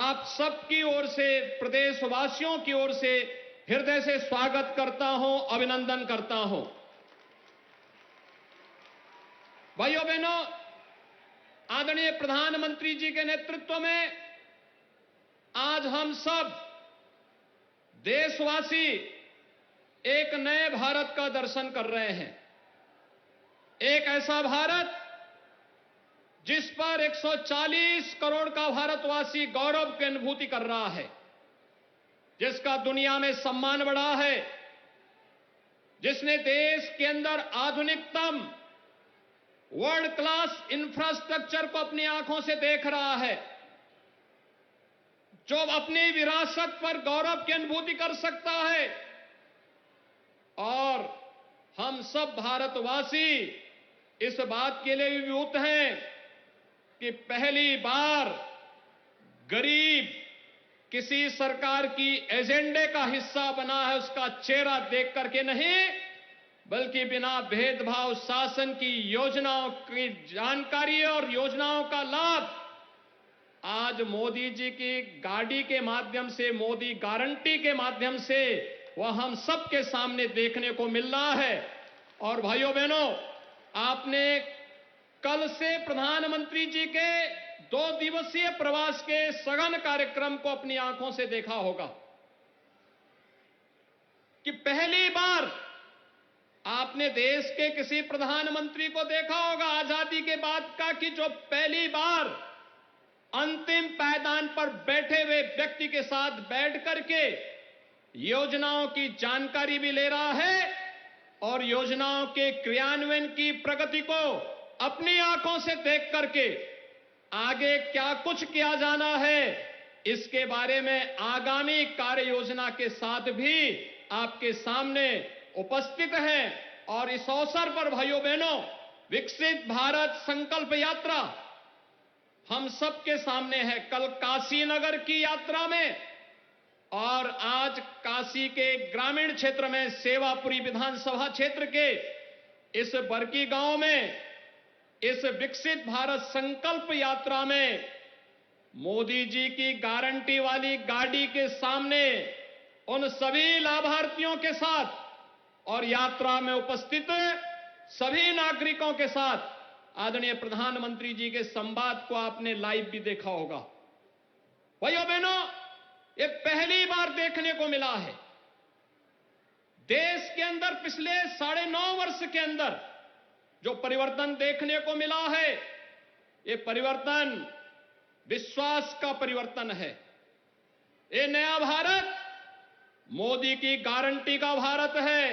आप सबकी ओर से, प्रदेशवासियों की ओर से हृदय से स्वागत करता हूं, अभिनंदन करता हूं। भाइयों बहनों, आदरणीय प्रधानमंत्री जी के नेतृत्व में आज हम सब देशवासी एक नए भारत का दर्शन कर रहे हैं। एक ऐसा भारत जिस पर 140 करोड़ का भारतवासी गौरव की अनुभूति कर रहा है, जिसका दुनिया में सम्मान बढ़ा है, जिसने देश के अंदर आधुनिकतम वर्ल्ड क्लास इंफ्रास्ट्रक्चर को अपनी आंखों से देख रहा है, जो अपनी विरासत पर गौरव की अनुभूति कर सकता है। और हम सब भारतवासी इस बात के लिए विभूत हैं कि पहली बार गरीब किसी सरकार की एजेंडे का हिस्सा बना है, उसका चेहरा देख करके नहीं, बल्कि बिना भेदभाव शासन की योजनाओं की जानकारी और योजनाओं का लाभ आज मोदी जी की गाड़ी के माध्यम से, मोदी गारंटी के माध्यम से वह हम सबके सामने देखने को मिल रहा है। और भाइयों बहनों, आपने कल से प्रधानमंत्री जी के 2 दिवसीय प्रवास के सघन कार्यक्रम को अपनी आंखों से देखा होगा कि पहली बार आपने देश के किसी प्रधानमंत्री को देखा होगा आजादी के बाद का कि जो पहली बार अंतिम पायदान पर बैठे हुए व्यक्ति के साथ बैठ करके योजनाओं की जानकारी भी ले रहा है और योजनाओं के क्रियान्वयन की प्रगति को अपनी आंखों से देख करके आगे क्या कुछ किया जाना है, इसके बारे में आगामी कार्य योजना के साथ भी आपके सामने उपस्थित है। और इस अवसर पर भाइयों बहनों, विकसित भारत संकल्प यात्रा हम सबके सामने है। कल काशी नगर की यात्रा में और आज काशी के ग्रामीण क्षेत्र में सेवापुरी विधानसभा क्षेत्र के इस बरकी गांव में इस विकसित भारत संकल्प यात्रा में मोदी जी की गारंटी वाली गाड़ी के सामने उन सभी लाभार्थियों के साथ और यात्रा में उपस्थित सभी नागरिकों के साथ आदरणीय प्रधानमंत्री जी के संवाद को आपने लाइव भी देखा होगा। भाइयों बहनों, ये पहली बार देखने को मिला है देश के अंदर पिछले 9.5 वर्ष के अंदर जो परिवर्तन देखने को मिला है, ये परिवर्तन विश्वास का परिवर्तन है। ये नया भारत मोदी की गारंटी का भारत है।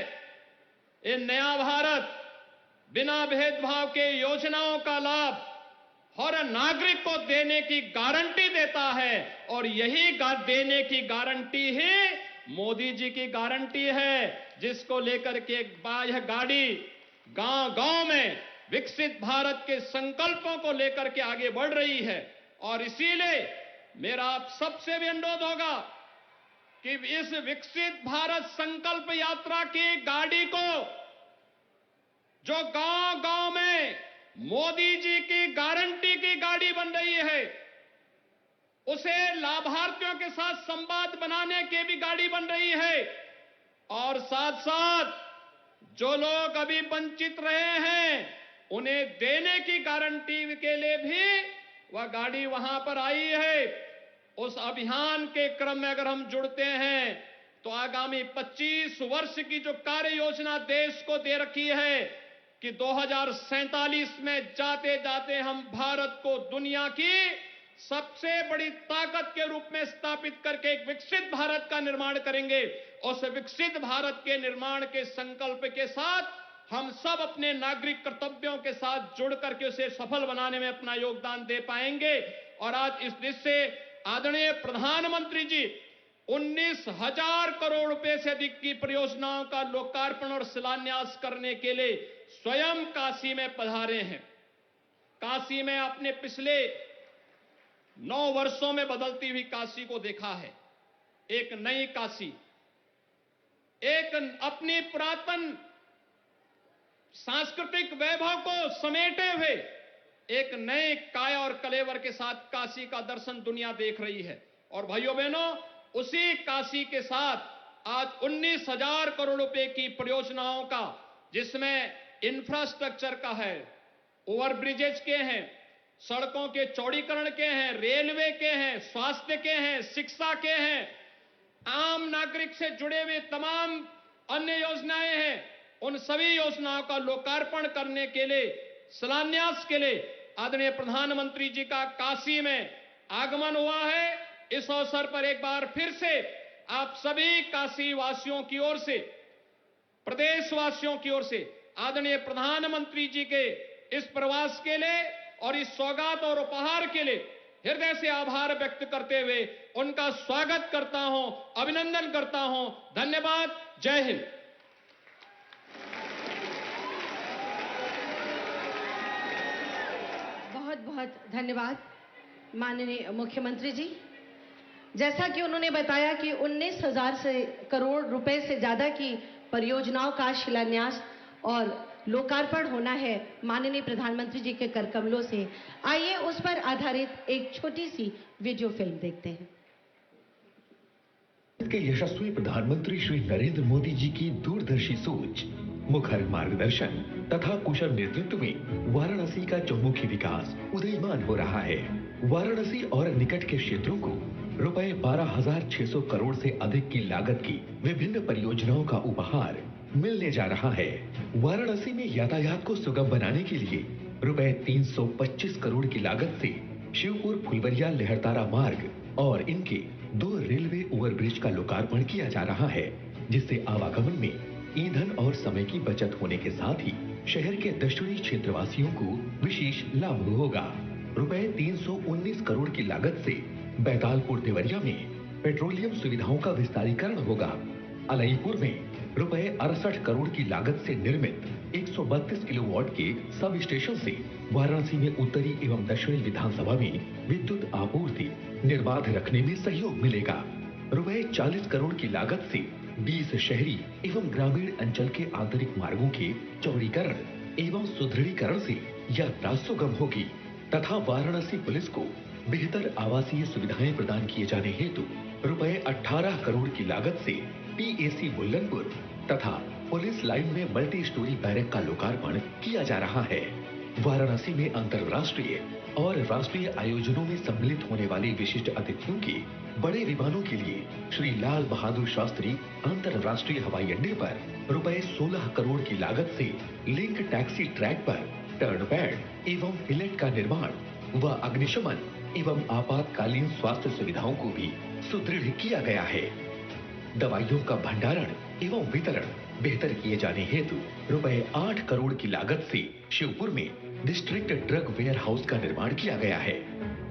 ये नया भारत बिना भेदभाव के योजनाओं का लाभ हर नागरिक को देने की गारंटी देता है और यही देने की गारंटी ही मोदी जी की गारंटी है, जिसको लेकर के यह गाड़ी गांव-गांव में विकसित भारत के संकल्पों को लेकर के आगे बढ़ रही है। और इसीलिए मेरा आप सबसे भी अनुरोध होगा कि इस विकसित भारत संकल्प यात्रा की गाड़ी को जो गांव-गांव में मोदी जी की गारंटी की गाड़ी बन रही है, उसे लाभार्थियों के साथ संवाद बनाने की भी गाड़ी बन रही है और साथ साथ जो लोग अभी वंचित रहे हैं उन्हें देने की गारंटी के लिए भी वह गाड़ी वहां पर आई है। उस अभियान के क्रम में अगर हम जुड़ते हैं तो आगामी 25 वर्ष की जो कार्य योजना देश को दे रखी है कि 2047 में जाते जाते हम भारत को दुनिया की सबसे बड़ी ताकत के रूप में स्थापित करके एक विकसित भारत का निर्माण करेंगे। उस विकसित भारत के निर्माण के संकल्प के साथ हम सब अपने नागरिक कर्तव्यों के साथ जुड़ करके उसे सफल बनाने में अपना योगदान दे पाएंगे। और आज इस देश से आदरणीय प्रधानमंत्री जी 19,000 करोड़ रुपए से अधिक की परियोजनाओं का लोकार्पण और शिलान्यास करने के लिए स्वयं काशी में पधारे हैं। काशी में आपने पिछले 9 वर्षों में बदलती हुई काशी को देखा है। एक नई काशी, एक अपनी पुरातन सांस्कृतिक वैभव को समेटे हुए एक नए काया और कलेवर के साथ काशी का दर्शन दुनिया देख रही है। और भाइयों बहनों, उसी काशी के साथ आज 19,000 करोड़ रुपए की परियोजनाओं का, जिसमें इंफ्रास्ट्रक्चर का है, ओवरब्रिजेज के हैं, सड़कों के चौड़ीकरण के हैं, रेलवे के हैं, स्वास्थ्य के हैं, शिक्षा के हैं, आम नागरिक से जुड़े हुए तमाम अन्य योजनाएं हैं, उन सभी योजनाओं का लोकार्पण करने के लिए, शिलान्यास के लिए आदरणीय प्रधानमंत्री जी का काशी में आगमन हुआ है। इस अवसर पर एक बार फिर से आप सभी काशी वासियों की ओर से, प्रदेशवासियों की ओर से आदरणीय प्रधानमंत्री जी के इस प्रवास के लिए और इस सौगात और उपहार के लिए हृदय से आभार व्यक्त करते हुए उनका स्वागत करता हूं, अभिनंदन करता हूं। धन्यवाद। जय हिंद। बहुत बहुत धन्यवाद माननीय मुख्यमंत्री जी। जैसा कि उन्होंने बताया कि 19,000 करोड़ रुपए से ज्यादा की परियोजनाओं का शिलान्यास और लोकार्पण होना है माननीय प्रधानमंत्री जी के कर कमलों से। आइए उस पर आधारित एक छोटी सी वीडियो फिल्म देखते हैं। के यशस्वी प्रधानमंत्री श्री नरेंद्र मोदी जी की दूरदर्शी सोच, मुखर मार्गदर्शन तथा कुशल नेतृत्व में वाराणसी का चौमुखी विकास उदीयमान हो रहा है। वाराणसी और निकट के क्षेत्रों को रुपए 12,600 करोड़ से अधिक की लागत की विभिन्न परियोजनाओं का उपहार मिलने जा रहा है। वाराणसी में यातायात को सुगम बनाने के लिए रुपए 325 करोड़ की लागत से शिवपुर फुलवरिया लहरतारा मार्ग और इनके 2 रेलवे ओवरब्रिज का लोकार्पण किया जा रहा है, जिससे आवागमन में ईंधन और समय की बचत होने के साथ ही शहर के दक्षिणी क्षेत्रवासियों को विशेष लाभ होगा। रुपए 319 करोड़ की लागत से बैतालपुर देवरिया में पेट्रोलियम सुविधाओं का विस्तारीकरण होगा। अलईपुर में रुपए 68 करोड़ की लागत से निर्मित 132 किलोवाट के सब स्टेशन से वाराणसी में उत्तरी एवं दक्षिणी विधानसभा में विद्युत आपूर्ति निर्बाध रखने में सहयोग मिलेगा। रुपए 40 करोड़ की लागत से 20 शहरी एवं ग्रामीण अंचल के आंतरिक मार्गों के चौड़ीकरण एवं सुदृढ़ीकरण से यात्रा सुगम होगी तथा वाराणसी पुलिस को बेहतर आवासीय सुविधाएं प्रदान किए जाने हेतु रुपए 18 करोड़ की लागत से PAC बुल्लनपुर तथा पुलिस लाइन में मल्टी स्टोरी बैरक का लोकार्पण किया जा रहा है। वाराणसी में अंतर्राष्ट्रीय और राष्ट्रीय आयोजनों में सम्मिलित होने वाले विशिष्ट अतिथियों के बड़े विमानों के लिए श्री लाल बहादुर शास्त्री अंतर्राष्ट्रीय हवाई अड्डे पर रुपए 16 करोड़ की लागत से लिंक टैक्सी ट्रैक पर टर्न पैड एवं हिलेट का निर्माण व अग्निशमन एवं आपातकालीन स्वास्थ्य सुविधाओं को भी सुदृढ़ किया गया है। दवाइयों का भंडारण एवं वितरण बेहतर किए जाने हेतु रुपए 8 करोड़ की लागत से शिवपुर में डिस्ट्रिक्ट ड्रग वेयर हाउस का निर्माण किया गया है।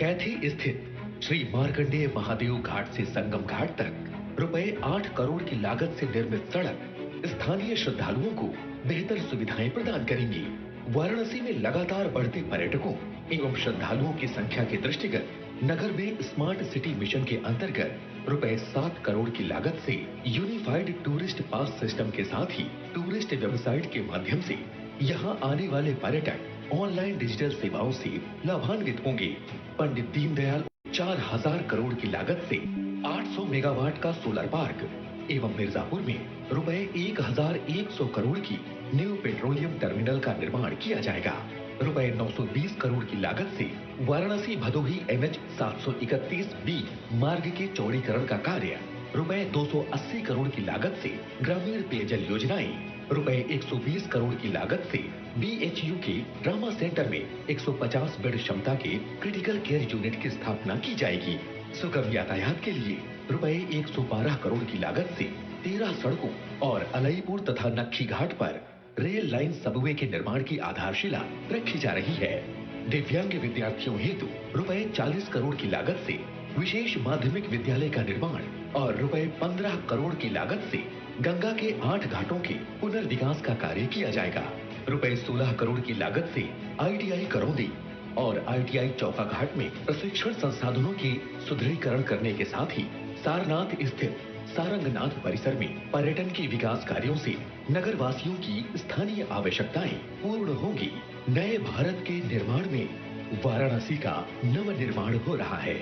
कैथी स्थित श्री मार्कंडेय महादेव घाट से संगम घाट तक रुपए 8 करोड़ की लागत से निर्मित सड़क स्थानीय श्रद्धालुओं को बेहतर सुविधाएं प्रदान करेंगी। वाराणसी में लगातार बढ़ते पर्यटकों एवं श्रद्धालुओं की संख्या के दृष्टिगत नगर में स्मार्ट सिटी मिशन के अंतर्गत रुपए 7 करोड़ की लागत से यूनिफाइड टूरिस्ट पास सिस्टम के साथ ही टूरिस्ट वेबसाइट के माध्यम से यहां आने वाले पर्यटक ऑनलाइन डिजिटल सेवाओं से लाभान्वित होंगे। पंडित दीनदयाल 4,000 करोड़ की लागत से 800 मेगावाट का सोलर पार्क एवं मिर्जापुर में रुपए 1,100 करोड़ की न्यू पेट्रोलियम टर्मिनल का निर्माण किया जाएगा। रुपए 920 करोड़ की लागत से वाराणसी भदोही NH 731B मार्ग के चौड़ीकरण का कार्य, रुपए 280 करोड़ की लागत से ग्रामीण पेयजल योजनाएं, रुपए 120 करोड़ की लागत से BHU के ट्रामा सेंटर में 150 बेड क्षमता के क्रिटिकल केयर यूनिट की स्थापना की जाएगी। सुगम यातायात के लिए रुपए 112 करोड़ की लागत से 13 सड़कों और अलईपुर तथा नक्खी घाट पर रेल लाइन सबवे के निर्माण की आधारशिला रखी जा रही है। दिव्यांग विद्यार्थियों हेतु रुपए 40 करोड़ की लागत से विशेष माध्यमिक विद्यालय का निर्माण और रुपए 15 करोड़ की लागत से गंगा के 8 घाटों के पुनर्विकास का कार्य किया जाएगा। रुपए 16 करोड़ की लागत से ITI करौंदी और ITI चौका घाट में प्रशिक्षण संसाधनों के सुदृढ़ीकरण करने के साथ ही सारनाथ स्थित सारंगनाथ परिसर में पर्यटन के विकास कार्यों से नगर वासियों की स्थानीय आवश्यकताएं पूर्ण होंगी। नए भारत के निर्माण में वाराणसी का नव निर्माण हो रहा है।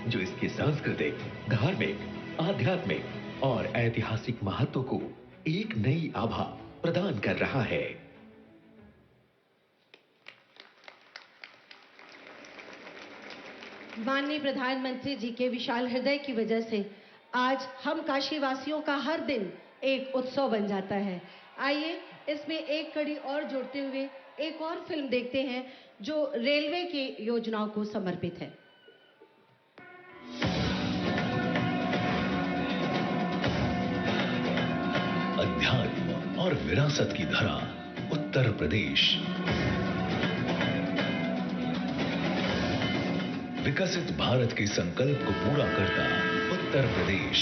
जो इसके सांस्कृतिक, धार्मिक, आध्यात्मिक और ऐतिहासिक महत्व को एक नई आभा प्रदान कर रहा है। माननीय प्रधानमंत्री जी के विशाल हृदय की वजह से आज हम काशीवासियों का हर दिन एक उत्सव बन जाता है। आइए इसमें एक कड़ी और जोड़ते हुए एक और फिल्म देखते हैं जो रेलवे की योजनाओं को समर्पित है। अध्यात्म और विरासत की धरा उत्तर प्रदेश। विकसित भारत के संकल्प को पूरा करता उत्तर प्रदेश।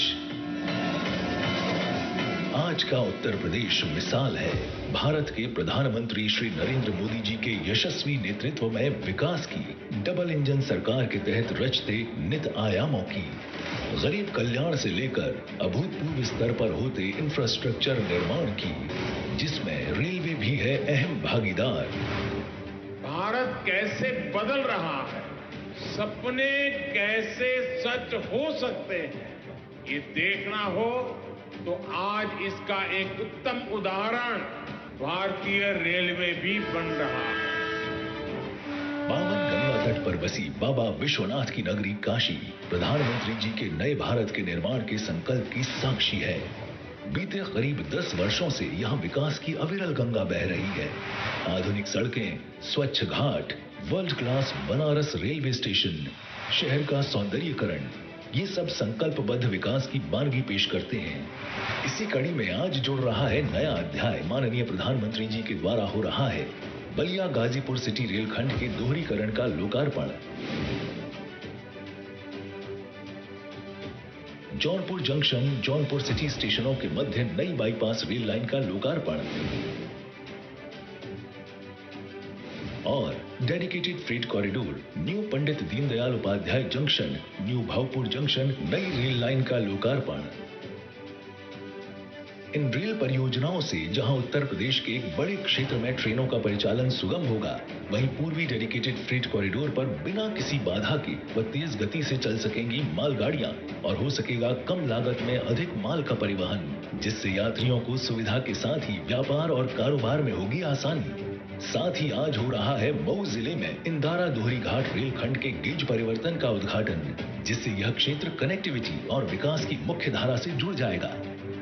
आज का उत्तर प्रदेश मिसाल है भारत के प्रधानमंत्री श्री नरेंद्र मोदी जी के यशस्वी नेतृत्व में विकास की डबल इंजन सरकार के तहत रचते नित आयामों की। गरीब कल्याण से लेकर अभूतपूर्व स्तर पर होते इंफ्रास्ट्रक्चर निर्माण की, जिसमें रेलवे भी है अहम भागीदार। भारत कैसे बदल रहा है, सपने कैसे सच हो सकते हैं, ये देखना हो तो आज इसका एक उत्तम उदाहरण भारतीय रेलवे भी बन रहा है। पावन गंगा तट पर बसी बाबा विश्वनाथ की नगरी काशी प्रधानमंत्री जी के नए भारत के निर्माण के संकल्प की साक्षी है। बीते करीब 10 वर्षों से यहाँ विकास की अविरल गंगा बह रही है। आधुनिक सड़कें, स्वच्छ घाट, world class Banaras railway station, शहर का सौंदर्यीकरण, ये सब संकल्पबद्ध विकास की बानगी पेश करते हैं। इसी कड़ी में आज जुड़ रहा है नया अध्याय। माननीय प्रधानमंत्री जी के द्वारा हो रहा है बलिया गाजीपुर सिटी रेलखंड के दोहरीकरण का लोकार्पण। जौनपुर जंक्शन, जौनपुर सिटी स्टेशनों के मध्य नई बाईपास रेल लाइन का लोकार्पण और dedicated freight corridor, new Pandit Deendayal Upadhyay junction, new Bhavpur junction, नई रेल लाइन का लोकार्पण। इन रेल परियोजनाओं से जहां उत्तर प्रदेश के एक बड़े क्षेत्र में ट्रेनों का परिचालन सुगम होगा, वहीं पूर्वी डेडिकेटेड फ्रेट कॉरिडोर पर बिना किसी बाधा के व तेज गति से चल सकेंगी मालगाड़ियां और हो सकेगा कम लागत में अधिक माल का परिवहन, जिससे यात्रियों को सुविधा के साथ ही व्यापार और कारोबार में होगी आसानी। साथ ही आज हो रहा है मऊ जिले में इंदारा दोहरी घाट रेलखंड के गेज परिवर्तन का उद्घाटन, जिससे यह क्षेत्र कनेक्टिविटी और विकास की मुख्य धारा से जुड़ जाएगा।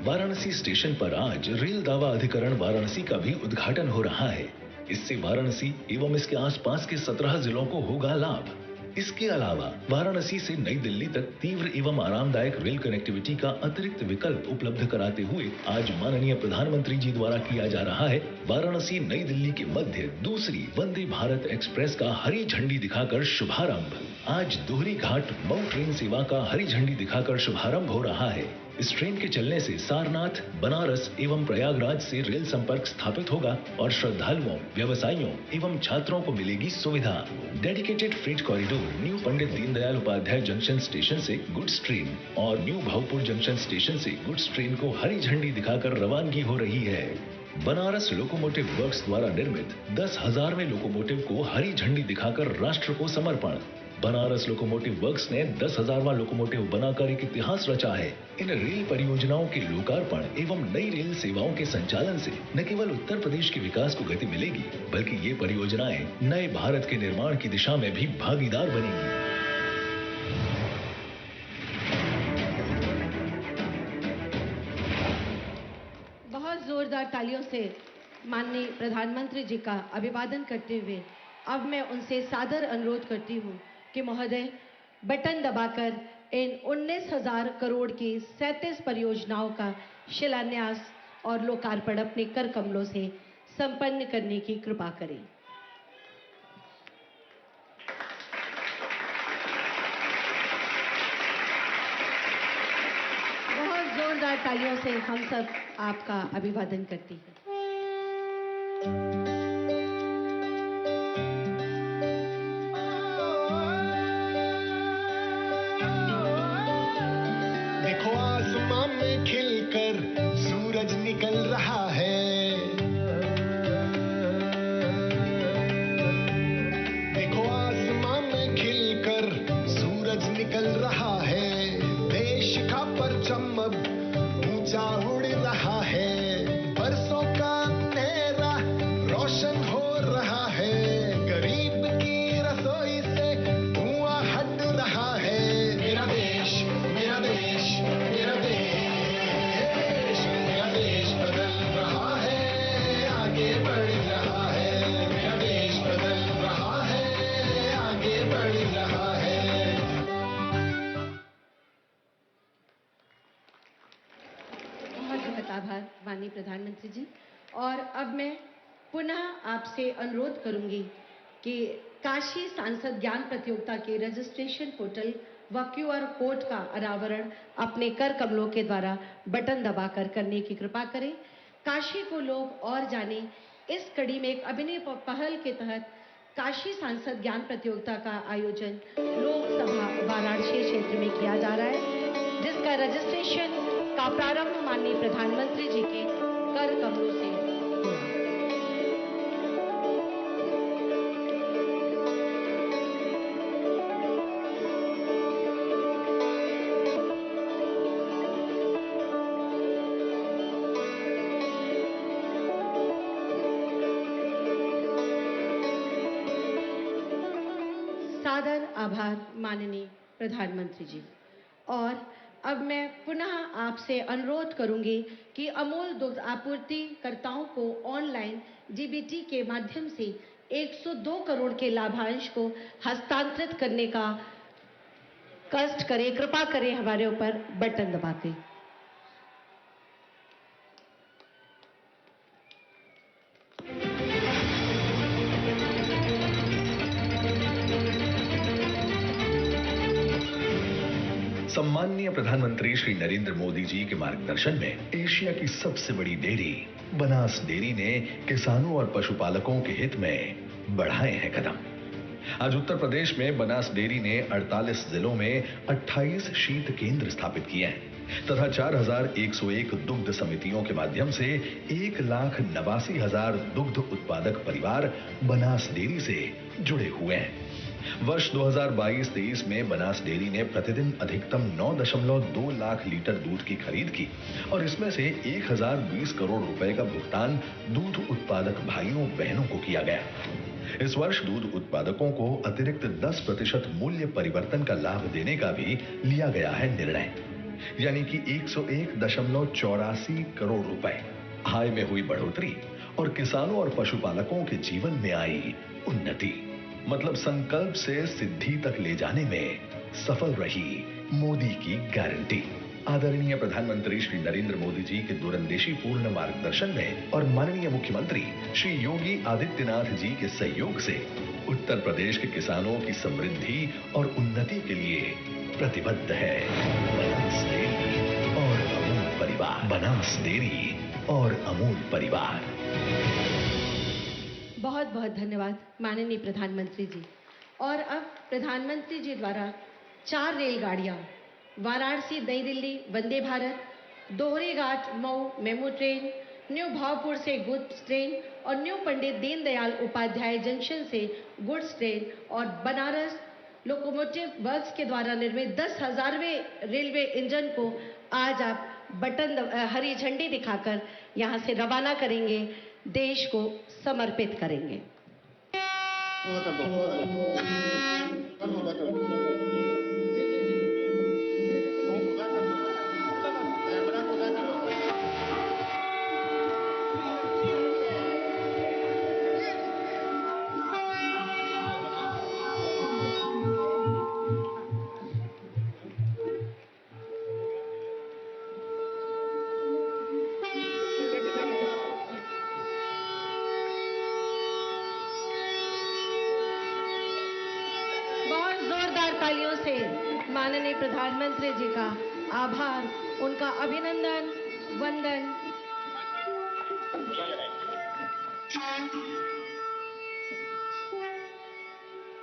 वाराणसी स्टेशन पर आज रेल दावा अधिकरण वाराणसी का भी उद्घाटन हो रहा है। इससे वाराणसी एवं इसके आसपास के 17 जिलों को होगा लाभ। इसके अलावा वाराणसी से नई दिल्ली तक तीव्र एवं आरामदायक रेल कनेक्टिविटी का अतिरिक्त विकल्प उपलब्ध कराते हुए आज माननीय प्रधानमंत्री जी द्वारा किया जा रहा है वाराणसी नई दिल्ली के मध्य दूसरी वंदे भारत एक्सप्रेस का हरी झंडी दिखाकर शुभारंभ। आज दोहरी घाट मऊ ट्रेन सेवा का हरी झंडी दिखाकर शुभारंभ हो रहा है। इस ट्रेन के चलने से सारनाथ, बनारस एवं प्रयागराज से रेल संपर्क स्थापित होगा और श्रद्धालुओं, व्यवसायियों एवं छात्रों को मिलेगी सुविधा। Dedicated freight corridor new Pandit Deendayal Upadhyay junction station से गुड्स ट्रेन और न्यू भावपुर जंक्शन स्टेशन से गुड्स ट्रेन को हरी झंडी दिखाकर रवानगी हो रही है। बनारस लोकोमोटिव वर्क्स द्वारा निर्मित 10,000वें लोकोमोटिव को हरी झंडी दिखाकर राष्ट्र को समर्पण। बनारस लोकोमोटिव वर्क्स ने 10,000वां लोकोमोटिव बनाकर एक इतिहास रचा है। इन रेल परियोजनाओं के लोकार्पण एवं नई रेल सेवाओं के संचालन से न केवल उत्तर प्रदेश के विकास को गति मिलेगी, बल्कि ये परियोजनाएं नए भारत के निर्माण की दिशा में भी भागीदार बनेंगी। बहुत जोरदार तालियों से माननीय प्रधानमंत्री जी का अभिवादन करते हुए अब मैं उनसे सादर अनुरोध करती हूँ कि महोदय बटन दबाकर इन 19,000 करोड़ की 37 परियोजनाओं का शिलान्यास और लोकार्पण अपने कर कमलों से संपन्न करने की कृपा करें। बहुत जोरदार तालियों से हम सब आपका अभिवादन करते हैं। निकल रहा है, देखो आसमां में खिलकर सूरज निकल रहा बच्चा उड़ रहा है, बरसों का अंधेरा रोशन हो रहा है, गरीब की रसोई से धुआं हट रहा है। मेरा देश, मेरा देश, मेरा देश, मेरा देश बदल रहा है, आगे बढ़ रहा है। मेरा देश बदल रहा है, आगे बढ़ रहा है। बहुत बहुत आभार माननीय प्रधानमंत्री जी। और अब मैं पुनः आपसे अनुरोध करूंगी कि काशी सांसद ज्ञान प्रतियोगिता के रजिस्ट्रेशन पोर्टल व QR कोड का अनावरण अपने कर कमलों के द्वारा बटन दबाकर करने की कृपा करें। काशी को लोग और जाने, इस कड़ी में एक अभिनव पहल के तहत काशी सांसद ज्ञान प्रतियोगिता का आयोजन लोकसभा वाराणसी क्षेत्र में किया जा रहा है, जिसका रजिस्ट्रेशन का प्रारंभ माननीय प्रधानमंत्री जी के कर कमलों से हुआ। सादर आभार माननीय प्रधानमंत्री जी। और अब मैं पुनः आपसे अनुरोध करूंगी कि अमूल दुग्ध आपूर्तिकर्ताओं को ऑनलाइन DBT के माध्यम से 102 करोड़ के लाभांश को हस्तांतरित करने का कष्ट करें, कृपा करें हमारे ऊपर बटन दबा के। सम्माननीय प्रधानमंत्री श्री नरेंद्र मोदी जी के मार्गदर्शन में एशिया की सबसे बड़ी डेयरी बनास डेयरी ने किसानों और पशुपालकों के हित में बढ़ाए हैं कदम। आज उत्तर प्रदेश में बनास डेयरी ने 48 जिलों में 28 शीत केंद्र स्थापित किए हैं तथा 4101 दुग्ध समितियों के माध्यम से 1,89,000 दुग्ध उत्पादक परिवार बनास डेयरी से जुड़े हुए हैं। वर्ष 2022-23 में बनास डेयरी ने प्रतिदिन अधिकतम 9.2 लाख लीटर दूध की खरीद की और इसमें से 1020 करोड़ रुपए का भुगतान दूध उत्पादक भाइयों बहनों को किया गया। इस वर्ष दूध उत्पादकों को अतिरिक्त 10% मूल्य परिवर्तन का लाभ देने का भी लिया गया है निर्णय, यानी कि 101.84 करोड़ रुपए। आय में हुई बढ़ोतरी और किसानों और पशुपालकों के जीवन में आई उन्नति, मतलब संकल्प से सिद्धि तक ले जाने में सफल रही मोदी की गारंटी। आदरणीय प्रधानमंत्री श्री नरेंद्र मोदी जी के दूरंदेशी पूर्ण मार्गदर्शन में और माननीय मुख्यमंत्री श्री योगी आदित्यनाथ जी के सहयोग से उत्तर प्रदेश के किसानों की समृद्धि और उन्नति के लिए प्रतिबद्ध है बनास डेयरी और अमूल परिवार। बनास डेयरी और अमूल परिवार। बहुत बहुत धन्यवाद माननीय प्रधानमंत्री जी। और अब प्रधानमंत्री जी द्वारा 4 रेलगाड़ियां वाराणसी नई Delhi Vande Bharat, Dohrighat Mau MEMU train, new Bhavpur से गुड्स ट्रेन और न्यू पंडित दीनदयाल उपाध्याय जंक्शन से गुड्स ट्रेन और बनारस लोकोमोटिव वर्क्स के द्वारा निर्मित 10,000वें रेलवे इंजन को आज आप हरी झंडी दिखाकर यहां से रवाना करेंगे, देश को समर्पित करेंगे। तालियों से माननीय प्रधानमंत्री जी का आभार, उनका अभिनंदन, वंदन।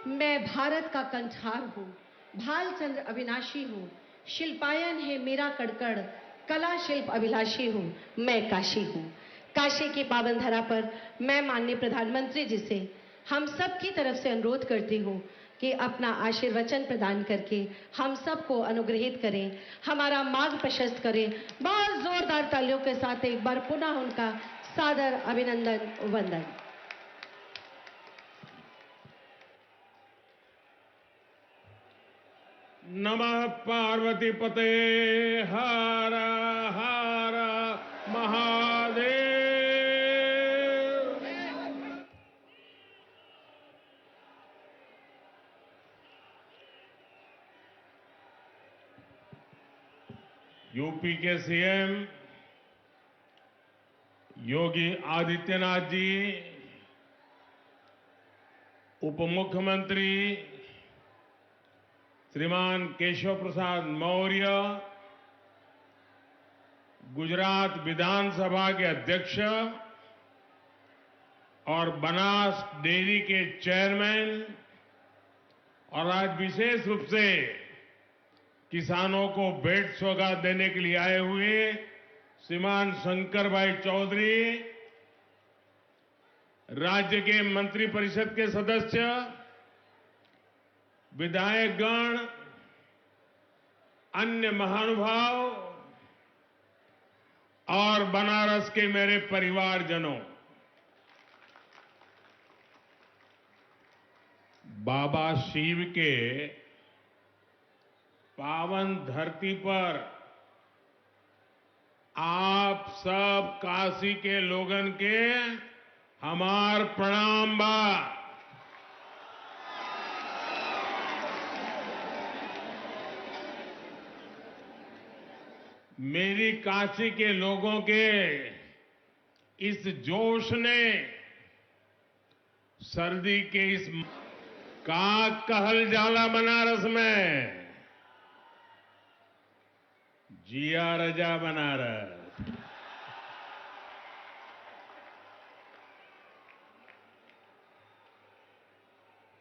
मैं भारत का कंठार हूँ, भालचंद्र अविनाशी हूँ, शिल्पायन है मेरा कड़कड़, कला शिल्प अभिलाषी हूँ, मैं काशी हूँ। काशी की पावन धरा पर मैं माननीय प्रधानमंत्री जी से हम सब की तरफ से अनुरोध करती हूँ कि अपना आशीर्वचन प्रदान करके हम सबको अनुग्रहित करें, हमारा मार्ग प्रशस्त करें। बहुत जोरदार तालियों के साथ एक बार पुनः उनका सादर अभिनंदन वंदन। नमः पार्वती पते हर हर महादेव। यूपी के सीएम योगी आदित्यनाथ जी, उप मुख्यमंत्री श्रीमान केशव प्रसाद मौर्य, गुजरात विधानसभा के अध्यक्ष और बनास डेयरी के चेयरमैन और आज विशेष रूप से किसानों को भेंट सौगात देने के लिए आए हुए श्रीमान शंकर भाई चौधरी, राज्य के मंत्रिपरिषद के सदस्य, विधायकगण, अन्य महानुभाव और बनारस के मेरे परिवारजनों, बाबा शिव के पावन धरती पर आप सब काशी के लोगन के हमार प्रणाम बा। मेरी काशी के लोगों के इस जोश ने सर्दी के इस का कहल जाला बनारस में, जिया रजा बनारस।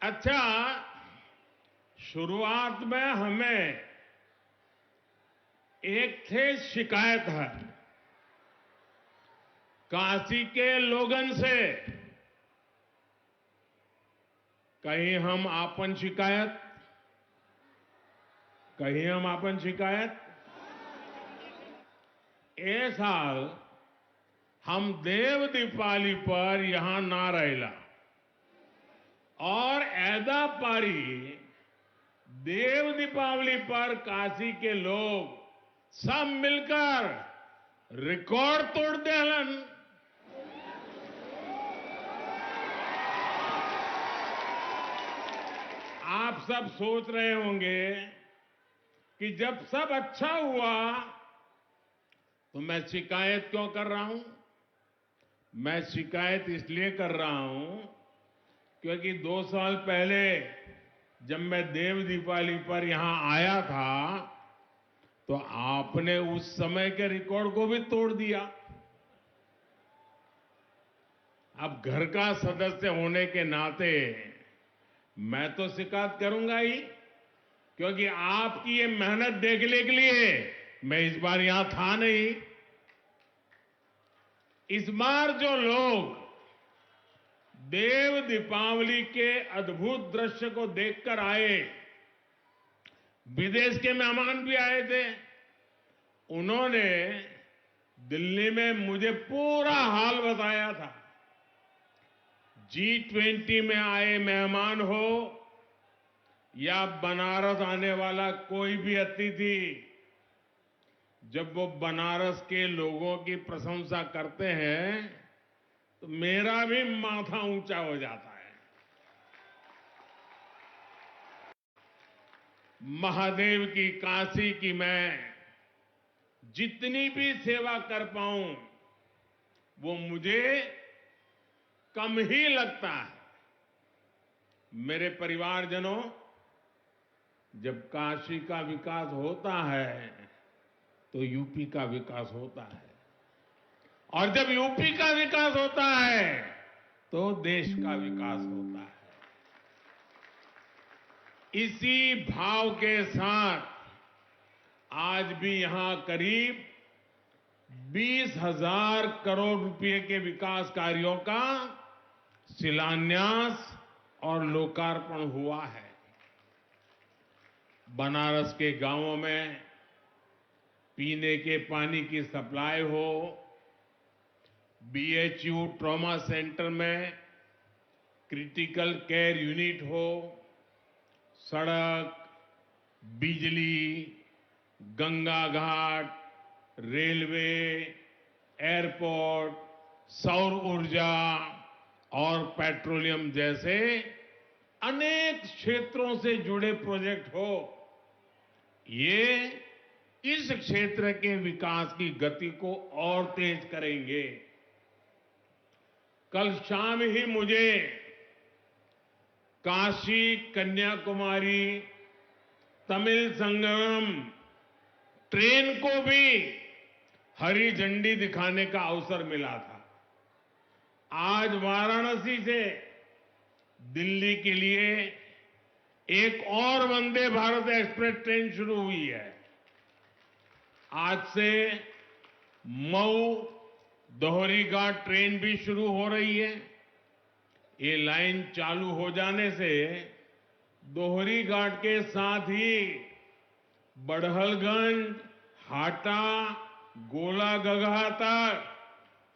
अच्छा, शुरुआत में हमें एक थे शिकायत है काशी के लोगन से, कहीं हम आपन शिकायत, कहीं हम आपन शिकायत। ए साल हम देव दीपावली पर यहां ना रहेला और ऐदा पारी देव दीपावली पर काशी के लोग सब मिलकर रिकॉर्ड तोड़ देलन। आप सब सोच रहे होंगे कि जब सब अच्छा हुआ तो मैं शिकायत क्यों कर रहा हूं। मैं शिकायत इसलिए कर रहा हूं क्योंकि 2 साल पहले जब मैं देव दीपावली पर यहां आया था तो आपने उस समय के रिकॉर्ड को भी तोड़ दिया। अब घर का सदस्य होने के नाते मैं तो शिकायत करूंगा ही, क्योंकि आपकी ये मेहनत देखने के लिए मैं इस बार यहां था नहीं। इस बार जो लोग देव दीपावली के अद्भुत दृश्य को देखकर आए, विदेश के मेहमान भी आए थे, उन्होंने दिल्ली में मुझे पूरा हाल बताया था। G20 में आए मेहमान हो या बनारस आने वाला कोई भी अतिथि, जब वो बनारस के लोगों की प्रशंसा करते हैं तो मेरा भी माथा ऊंचा हो जाता है। महादेव की काशी की मैं जितनी भी सेवा कर पाऊं वो मुझे कम ही लगता है। मेरे परिवारजनों, जब काशी का विकास होता है तो यूपी का विकास होता है, और जब यूपी का विकास होता है तो देश का विकास होता है। इसी भाव के साथ आज भी यहां करीब 20,000 करोड़ रुपए के विकास कार्यों का शिलान्यास और लोकार्पण हुआ है। बनारस के गांवों में पीने के पानी की सप्लाई हो, बीएचयू ट्रॉमा सेंटर में क्रिटिकल केयर यूनिट हो, सड़क, बिजली, गंगा घाट, रेलवे, एयरपोर्ट, सौर ऊर्जा और पेट्रोलियम जैसे अनेक क्षेत्रों से जुड़े प्रोजेक्ट हो, ये इस क्षेत्र के विकास की गति को और तेज करेंगे। कल शाम ही मुझे काशी कन्याकुमारी तमिल संगम ट्रेन को भी हरी झंडी दिखाने का अवसर मिला था। आज वाराणसी से दिल्ली के लिए एक और वंदे भारत एक्सप्रेस ट्रेन शुरू हुई है। आज से मऊ दोहरी घाट ट्रेन भी शुरू हो रही है। ये लाइन चालू हो जाने से दोहरी घाट के साथ ही बड़हलगंज, हाटा, गोलागगहा तक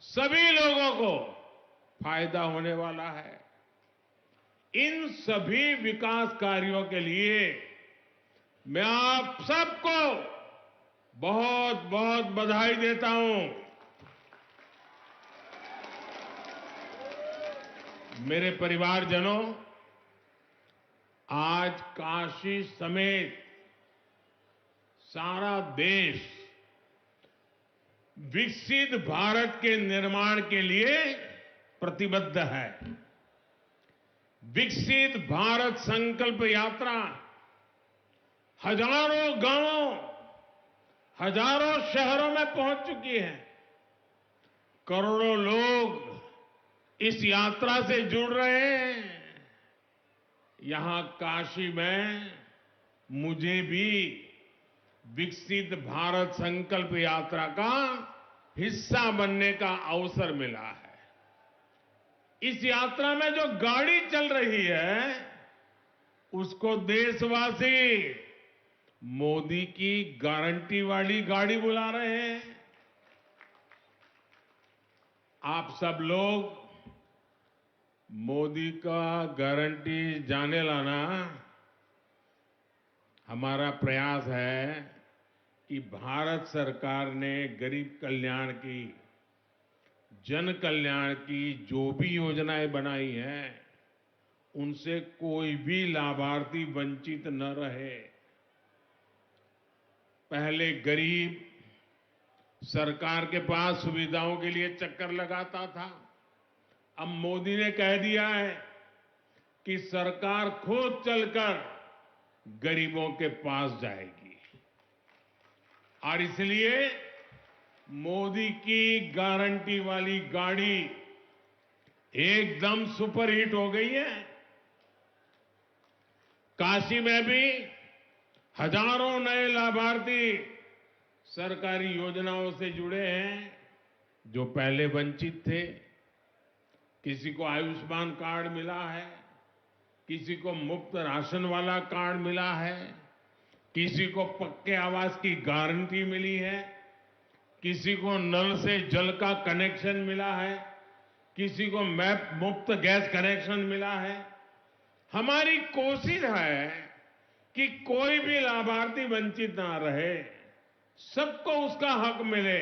सभी लोगों को फायदा होने वाला है। इन सभी विकास कार्यों के लिए मैं आप सबको बहुत बहुत बधाई देता हूं। मेरे परिवारजनों, आज काशी समेत सारा देश विकसित भारत के निर्माण के लिए प्रतिबद्ध है। विकसित भारत संकल्प यात्रा हजारों गांवों, हजारों शहरों में पहुंच चुकी है। करोड़ों लोग इस यात्रा से जुड़ रहे हैं। यहां काशी में मुझे भी विकसित भारत संकल्प यात्रा का हिस्सा बनने का अवसर मिला है। इस यात्रा में जो गाड़ी चल रही है, उसको देशवासी मोदी की गारंटी वाली गाड़ी बुला रहे हैं। आप सब लोग मोदी का गारंटी जाने लाना हमारा प्रयास है कि भारत सरकार ने गरीब कल्याण की, जन कल्याण की जो भी योजनाएं बनाई हैं, उनसे कोई भी लाभार्थी वंचित न रहे। पहले गरीब सरकार के पास सुविधाओं के लिए चक्कर लगाता था। अब मोदी ने कह दिया है कि सरकार खुद चलकर गरीबों के पास जाएगी। और इसलिए मोदी की गारंटी वाली गाड़ी एकदम सुपरहिट हो गई है। काशी में भी हजारों नए लाभार्थी सरकारी योजनाओं से जुड़े हैं, जो पहले वंचित थे। किसी को आयुष्मान कार्ड मिला है, किसी को मुफ्त राशन वाला कार्ड मिला है, किसी को पक्के आवास की गारंटी मिली है, किसी को नल से जल का कनेक्शन मिला है, किसी को मुफ्त गैस कनेक्शन मिला है। हमारी कोशिश है कि कोई भी लाभार्थी वंचित ना रहे, सबको उसका हक मिले।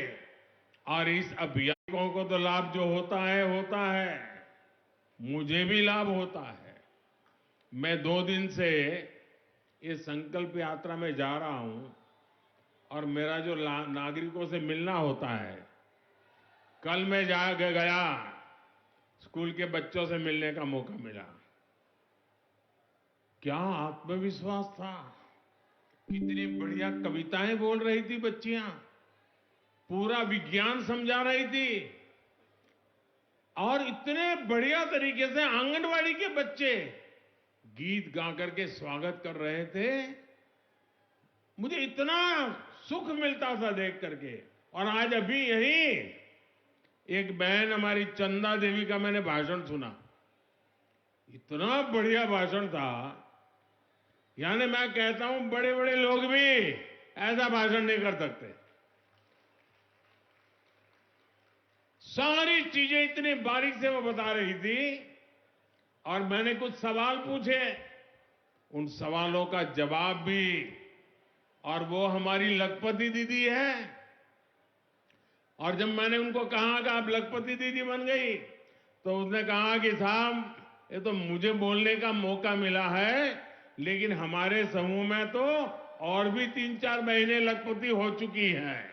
और इस अभियान को तो लाभ जो होता है, मुझे भी लाभ होता है। मैं 2 दिन से ये संकल्प यात्रा में जा रहा हूं और मेरा जो नागरिकों से मिलना होता है, कल मैं गया, स्कूल के बच्चों से मिलने का मौका मिला। क्या आत्मविश्वास था, कितनी बढ़िया कविताएं बोल रही थी बच्चियां, पूरा विज्ञान समझा रही थी, और इतने बढ़िया तरीके से आंगनवाड़ी के बच्चे गीत गा करके स्वागत कर रहे थे। मुझे इतना सुख मिलता था देख करके। और आज अभी यही एक बहन हमारी चंदा देवी का मैंने भाषण सुना, इतना बढ़िया भाषण था। यानी मैं कहता हूं बड़े बड़े लोग भी ऐसा भाषण नहीं कर सकते। सारी चीजें इतनी बारीक से वो बता रही थी और मैंने कुछ सवाल पूछे, उन सवालों का जवाब भी। और वो हमारी लखपति दीदी है, और जब मैंने उनको कहा कि आप लखपति दीदी बन गई, तो उसने कहा कि साहब ये तो मुझे बोलने का मौका मिला है, लेकिन हमारे समूह में तो और भी 3-4 महीने लखपति हो चुकी हैं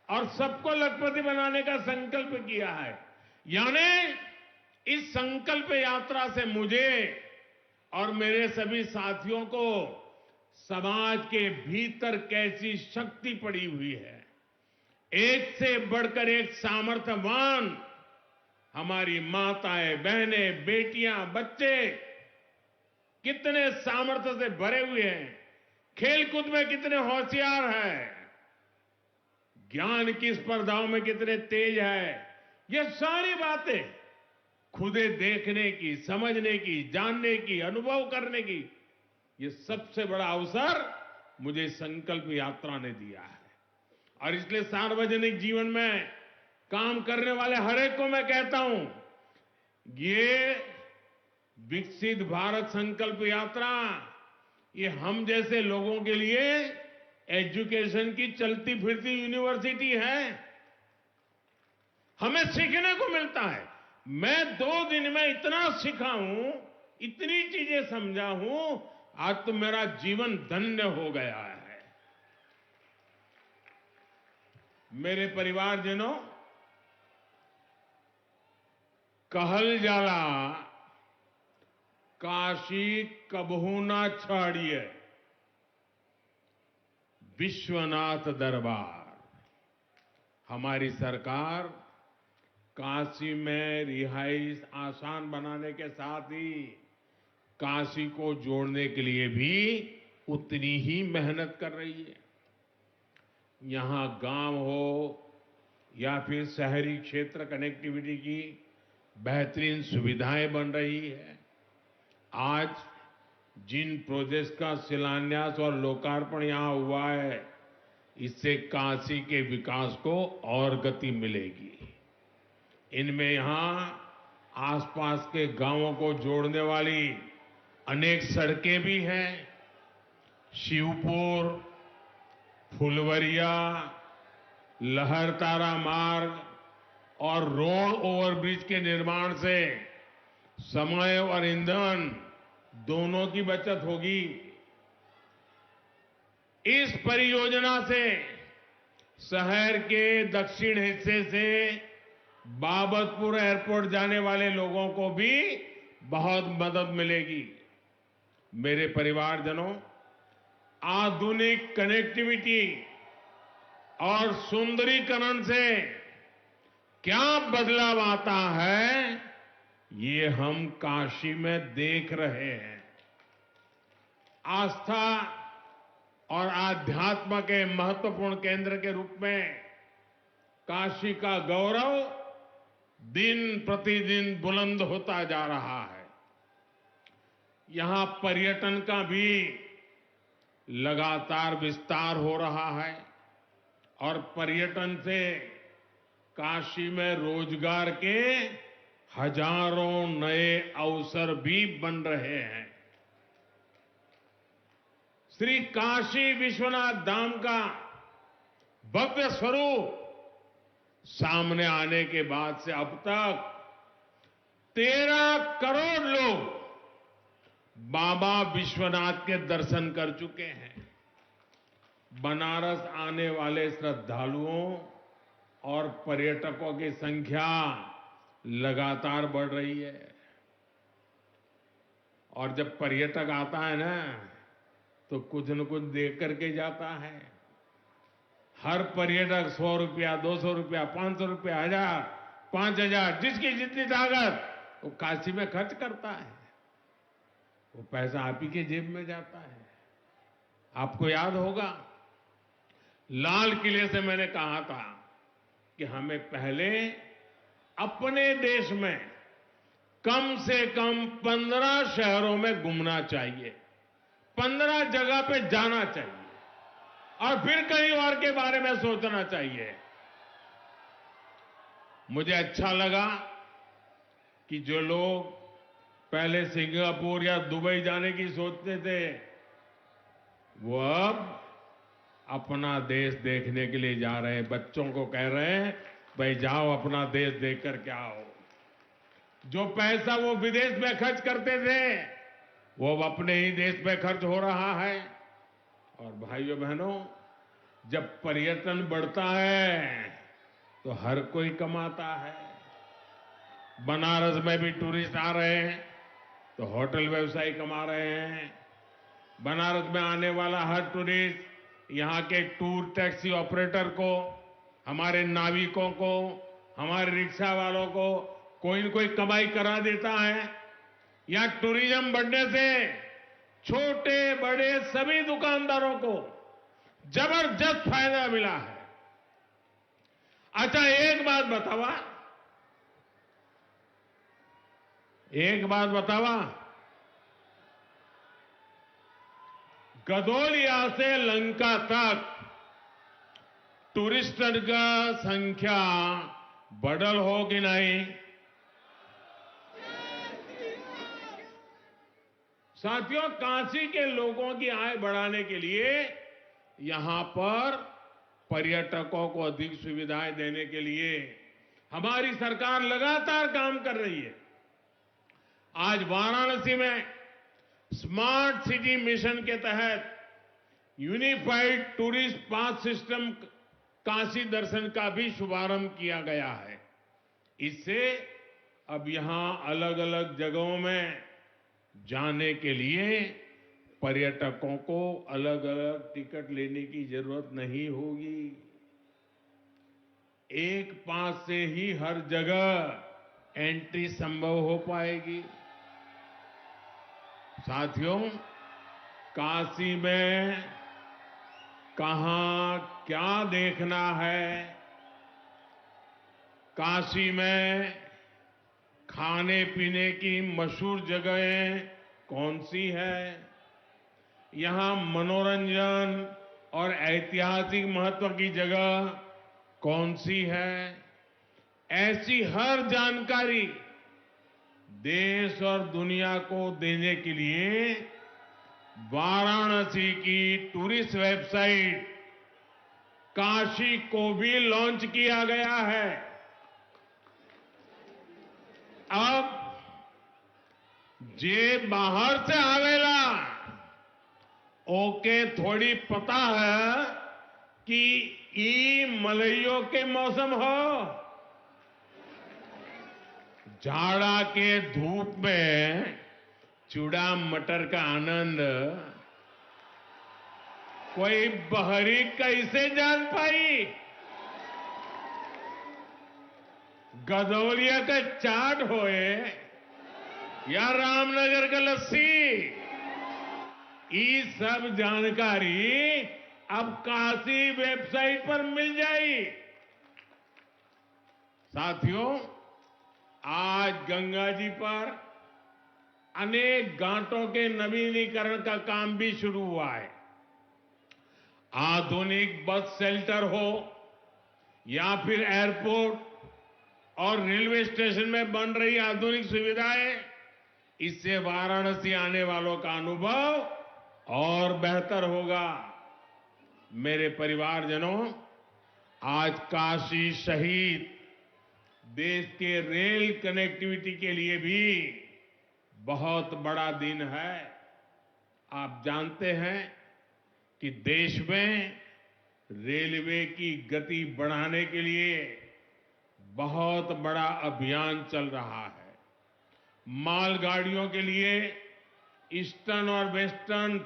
और सबको लखपति बनाने का संकल्प किया है। यानी इस संकल्प यात्रा से मुझे और मेरे सभी साथियों को समाज के भीतर कैसी शक्ति पड़ी हुई है, एक से बढ़कर एक सामर्थ्यवान हमारी माताएं, बहनें, बेटियां, बच्चे कितने सामर्थ्य से भरे हुए हैं, खेलकूद में कितने होशियार हैं, ज्ञान की स्पर्धाओं में कितने तेज है, ये सारी बातें खुदे देखने की, समझने की, जानने की, अनुभव करने की, ये सबसे बड़ा अवसर मुझे संकल्प यात्रा ने दिया है। और इसलिए सार्वजनिक जीवन में काम करने वाले हर एक को मैं कहता हूं, ये विकसित भारत संकल्प यात्रा ये हम जैसे लोगों के लिए एजुकेशन की चलती फिरती यूनिवर्सिटी है। हमें सीखने को मिलता है। मैं 2 दिन में इतना सीखा हूं, इतनी चीजें समझा हूं, आज तो मेरा जीवन धन्य हो गया है। मेरे परिवारजनों, कहल जाला काशी कबहू ना छाड़िए, विश्वनाथ दरबार। हमारी सरकार काशी में रिहाइश आसान बनाने के साथ ही काशी को जोड़ने के लिए भी उतनी ही मेहनत कर रही है। यहां गांव हो या फिर शहरी क्षेत्र कनेक्टिविटी की बेहतरीन सुविधाएं बन रही है। आज जिन प्रोजेक्ट्स का शिलान्यास और लोकार्पण यहां हुआ है, इससे काशी के विकास को और गति मिलेगी। इनमें यहां आसपास के गांवों को जोड़ने वाली अनेक सड़कें भी हैं। शिवपुर, फुलवरिया, लहरतारा मार्ग और रोड ओवरब्रिज के निर्माण से समय और ईंधन दोनों की बचत होगी। इस परियोजना से शहर के दक्षिण हिस्से से बाबतपुर एयरपोर्ट जाने वाले लोगों को भी बहुत मदद मिलेगी। मेरे परिवारजनों, आधुनिक कनेक्टिविटी और सुंदरीकरण से क्या बदलाव आता है, ये हम काशी में देख रहे हैं। आस्था और आध्यात्म के महत्वपूर्ण केंद्र के रूप में काशी का गौरव दिन प्रतिदिन बुलंद होता जा रहा है। यहां पर्यटन का भी लगातार विस्तार हो रहा है और पर्यटन से काशी में रोजगार के हजारों नए अवसर भी बन रहे हैं। श्री काशी विश्वनाथ धाम का भव्य स्वरूप सामने आने के बाद से अब तक 13 करोड़ लोग बाबा विश्वनाथ के दर्शन कर चुके हैं। बनारस आने वाले श्रद्धालुओं और पर्यटकों की संख्या लगातार बढ़ रही है। और जब पर्यटक आता है ना, तो कुछ न कुछ देख करके जाता है। हर पर्यटक 100 रुपया, 200 रुपया, 500 रुपया, 1000, 5000, जिसकी जितनी ताकत वो काशी में खर्च करता है। वो पैसा आप ही के जेब में जाता है। आपको याद होगा, लाल किले से मैंने कहा था कि हमें पहले अपने देश में कम से कम 15 शहरों में घूमना चाहिए। 15 जगह पे जाना चाहिए और फिर कहीं और के बारे में सोचना चाहिए। मुझे अच्छा लगा कि जो लोग पहले सिंगापुर या दुबई जाने की सोचते थे, वो अब अपना देश देखने के लिए जा रहे हैं। बच्चों को कह रहे हैं, भाई जाओ अपना देश देख करके आओ। जो पैसा वो विदेश में खर्च करते थे, वो अब अपने ही देश में खर्च हो रहा है। और भाइयों बहनों, जब पर्यटन बढ़ता है तो हर कोई कमाता है। बनारस में भी टूरिस्ट आ रहे हैं तो होटल व्यवसायी कमा रहे हैं। बनारस में आने वाला हर टूरिस्ट यहां के टूर टैक्सी ऑपरेटर को, हमारे नाविकों को, हमारे रिक्शा वालों को कोई न कोई कमाई करा देता है। यहां टूरिज्म बढ़ने से छोटे बड़े सभी दुकानदारों को जबरदस्त फायदा मिला है। अच्छा, एक बात बतावा, गदोलिया से लंका तक टूरिस्टों का संख्या बढ़ल हो कि नहीं? साथियों, काशी के लोगों की आय बढ़ाने के लिए यहां पर पर्यटकों को अधिक सुविधाएं देने के लिए हमारी सरकार लगातार काम कर रही है। आज वाराणसी में स्मार्ट सिटी मिशन के तहत unified tourist pass system Kashi दर्शन का भी शुभारंभ किया गया है। इससे अब यहां अलग अलग जगहों में जाने के लिए पर्यटकों को अलग अलग टिकट लेने की जरूरत नहीं होगी। एक पास से ही हर जगह एंट्री संभव हो पाएगी। साथियों, काशी में कहां क्या देखना है, काशी में खाने पीने की मशहूर जगहें कौन सी है, यहां मनोरंजन और ऐतिहासिक महत्व की जगह कौन सी है, ऐसी हर जानकारी देश और दुनिया को देने के लिए वाराणसी की टूरिस्ट वेबसाइट काशी को भी लॉन्च किया गया है। अब जे बाहर से आवेला ओके थोड़ी पता है कि ई मलइयों के मौसम हो। जाड़ा के धूप में चूड़ा मटर का आनंद कोई बहरी कैसे जान पाई? गदौलिया का चाट होए या रामनगर का लस्सी, ये सब जानकारी अब काशी वेबसाइट पर मिल जाई। साथियों, आज गंगा जी पर अनेक घाटों के नवीनीकरण का काम भी शुरू हुआ है। आधुनिक बस शेल्टर हो या फिर एयरपोर्ट और रेलवे स्टेशन में बन रही आधुनिक सुविधाएं, इससे वाराणसी आने वालों का अनुभव और बेहतर होगा। मेरे परिवारजनों, आज काशी शहीद देश के रेल कनेक्टिविटी के लिए भी बहुत बड़ा दिन है। आप जानते हैं कि देश में रेलवे की गति बढ़ाने के लिए बहुत बड़ा अभियान चल रहा है। मालगाड़ियों के लिए ईस्टर्न और वेस्टर्न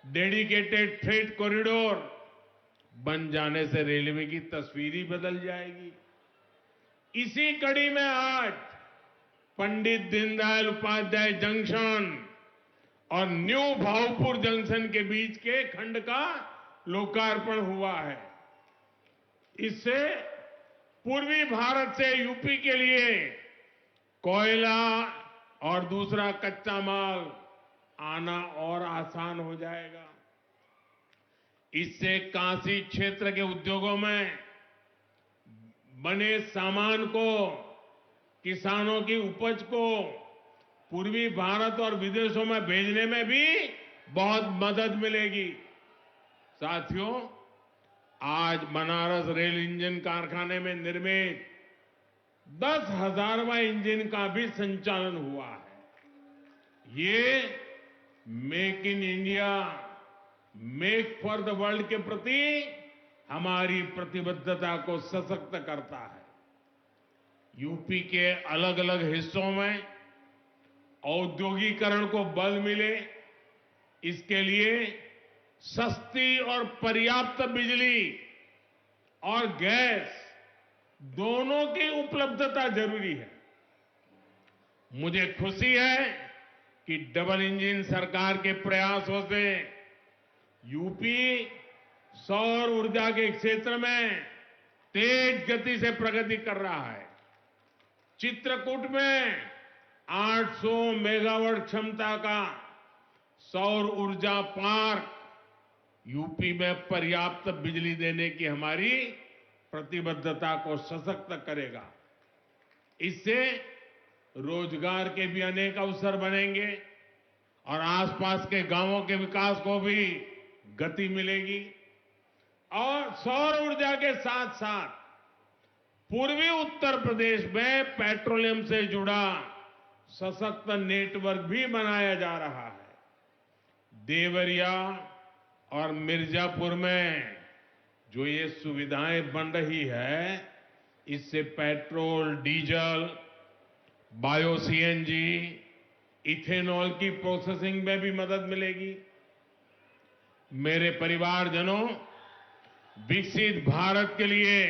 डेडिकेटेड फ्रेट कॉरिडोर बन जाने से रेलवे की तस्वीर ही बदल जाएगी। इसी कड़ी में आज पंडित दीनदयाल उपाध्याय जंक्शन और न्यू भाऊपुर जंक्शन के बीच के खंड का लोकार्पण हुआ है। इससे पूर्वी भारत से यूपी के लिए कोयला और दूसरा कच्चा माल आना और आसान हो जाएगा। इससे काशी क्षेत्र के उद्योगों में बने सामान को, किसानों की उपज को पूर्वी भारत और विदेशों में भेजने में भी बहुत मदद मिलेगी। साथियों, आज बनारस रेल इंजन कारखाने में निर्मित 10,000वां इंजन का भी संचालन हुआ है। ये make in India, make for the world के प्रति हमारी प्रतिबद्धता को सशक्त करता है। यूपी के अलग अलग हिस्सों में औद्योगिकरण को बल मिले, इसके लिए सस्ती और पर्याप्त बिजली और गैस दोनों की उपलब्धता जरूरी है। मुझे खुशी है कि डबल इंजन सरकार के प्रयासों से यूपी सौर ऊर्जा के क्षेत्र में तेज गति से प्रगति कर रहा है। चित्रकूट में 800 मेगावाट क्षमता का सौर ऊर्जा पार्क यूपी में पर्याप्त बिजली देने की हमारी प्रतिबद्धता को सशक्त करेगा। इससे रोजगार के भी अनेक अवसर बनेंगे और आसपास के गांवों के विकास को भी गति मिलेगी। और सौर ऊर्जा के साथ साथ पूर्वी उत्तर प्रदेश में पेट्रोलियम से जुड़ा सशक्त नेटवर्क भी बनाया जा रहा है। देवरिया और मिर्जापुर में जो ये सुविधाएं बन रही है, इससे petrol, diesel, bio CNG, ethanol की प्रोसेसिंग में भी मदद मिलेगी। मेरे परिवारजनों, विकसित भारत के लिए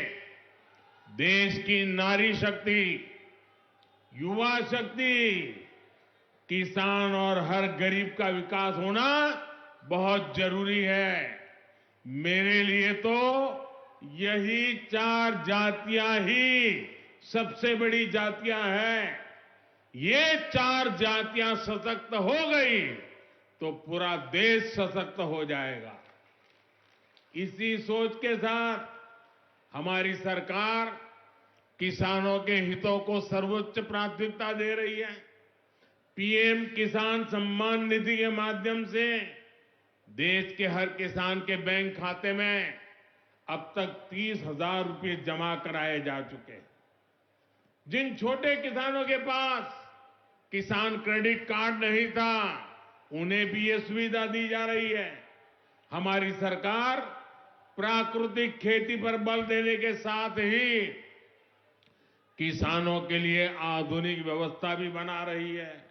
देश की नारी शक्ति, युवा शक्ति, किसान और हर गरीब का विकास होना बहुत जरूरी है। मेरे लिए तो यही 4 जातियां ही सबसे बड़ी जातियां हैं। ये 4 जातियां सशक्त हो गई तो पूरा देश सशक्त हो जाएगा। इसी सोच के साथ हमारी सरकार किसानों के हितों को सर्वोच्च प्राथमिकता दे रही है। पीएम किसान सम्मान निधि के माध्यम से देश के हर किसान के बैंक खाते में अब तक 30,000 रुपये जमा कराए जा चुके हैं। जिन छोटे किसानों के पास किसान क्रेडिट कार्ड नहीं था, उन्हें भी ये सुविधा दी जा रही है। हमारी सरकार प्राकृतिक खेती पर बल देने के साथ ही किसानों के लिए आधुनिक व्यवस्था भी बना रही है।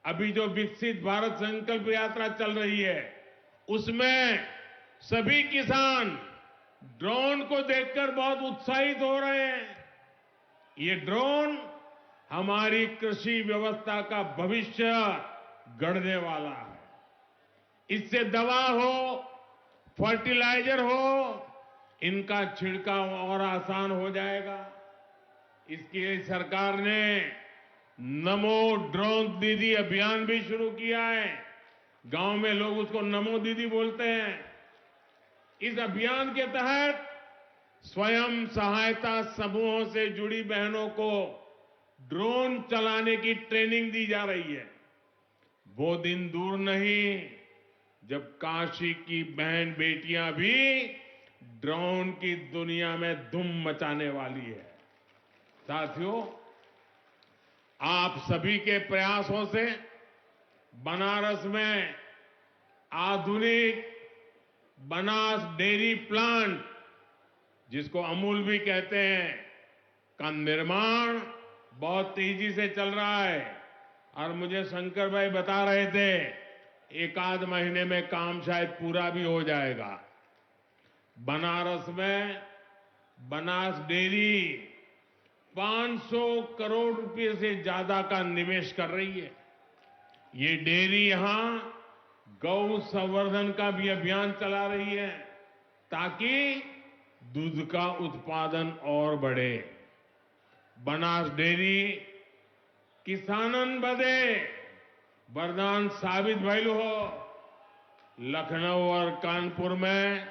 अभी जो विकसित भारत संकल्प यात्रा चल रही है, उसमें सभी किसान ड्रोन को देखकर बहुत उत्साहित हो रहे हैं। ये ड्रोन हमारी कृषि व्यवस्था का भविष्य गढ़ने वाला है। इससे दवा हो, फर्टिलाइजर हो, इनका छिड़काव और आसान हो जाएगा। इसके लिए सरकार ने नमो ड्रोन दीदी अभियान भी शुरू किया है। गांव में लोग उसको नमो दीदी बोलते हैं। इस अभियान के तहत स्वयं सहायता समूहों से जुड़ी बहनों को ड्रोन चलाने की ट्रेनिंग दी जा रही है। वो दिन दूर नहीं जब काशी की बहन बेटियां भी ड्रोन की दुनिया में धूम मचाने वाली है। साथियों, आप सभी के प्रयासों से बनारस में आधुनिक बनास डेयरी प्लांट, जिसको अमूल भी कहते हैं, का निर्माण बहुत तेजी से चल रहा है। और मुझे शंकर भाई बता रहे थे, 1 महीने में काम शायद पूरा भी हो जाएगा। बनारस में बनास डेयरी 500 करोड़ रुपए से ज्यादा का निवेश कर रही है। ये डेयरी यहां गौ संवर्धन का भी अभियान चला रही है ताकि दूध का उत्पादन और बढ़े। बनास डेयरी किसानन बदे वरदान साबित भइल हो। लखनऊ और कानपुर में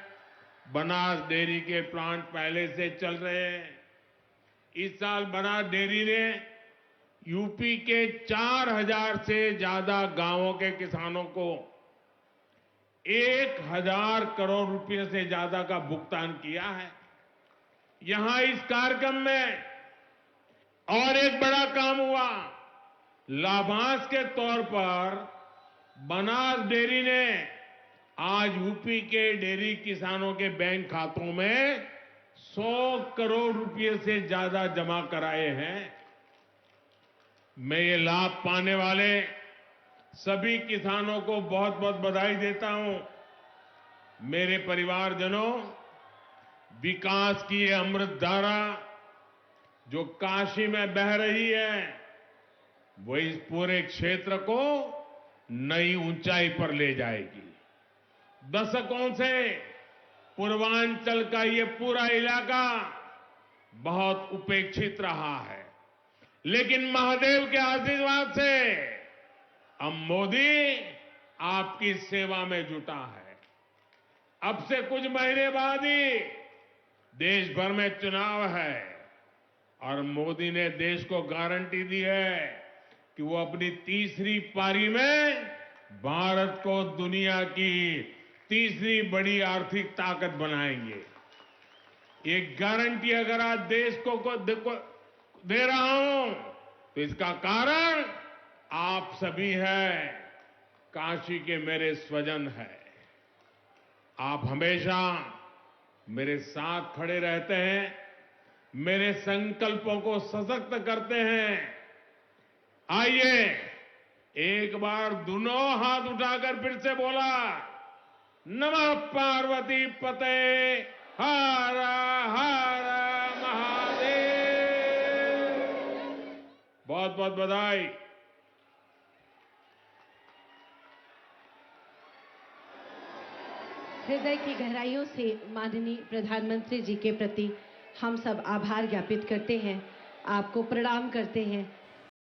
बनास डेयरी के प्लांट पहले से चल रहे हैं। इस साल बनास डेयरी ने यूपी के 4000 से ज्यादा गांवों के किसानों को 1000 करोड़ रुपए से ज्यादा का भुगतान किया है। यहां इस कार्यक्रम में और एक बड़ा काम हुआ। लाभांश के तौर पर बनास डेयरी ने आज यूपी के डेयरी किसानों के बैंक खातों में 100 करोड़ रुपए से ज्यादा जमा कराए हैं। मैं ये लाभ पाने वाले सभी किसानों को बहुत बहुत बधाई देता हूं। मेरे परिवारजनों, विकास की ये अमृत धारा जो काशी में बह रही है, वो इस पूरे क्षेत्र को नई ऊंचाई पर ले जाएगी। दशकों से पूर्वांचल का ये पूरा इलाका बहुत उपेक्षित रहा है, लेकिन महादेव के आशीर्वाद से अब मोदी आपकी सेवा में जुटा है। अब से कुछ महीने बाद ही देश भर में चुनाव है और मोदी ने देश को गारंटी दी है कि वो अपनी तीसरी पारी में भारत को दुनिया की तीसरी बड़ी आर्थिक ताकत बनाएंगे। ये गारंटी अगर आज देश को दे रहा हूं तो इसका कारण आप सभी हैं, काशी के मेरे स्वजन हैं। आप हमेशा मेरे साथ खड़े रहते हैं, मेरे संकल्पों को सशक्त करते हैं। आइए एक बार दोनों हाथ उठाकर फिर से बोला, नमः पार्वती पते हर हर महादेव। बहुत बहुत बधाई। हृदय की गहराइयों से माननीय प्रधानमंत्री जी के प्रति हम सब आभार ज्ञापित करते हैं, आपको प्रणाम करते हैं।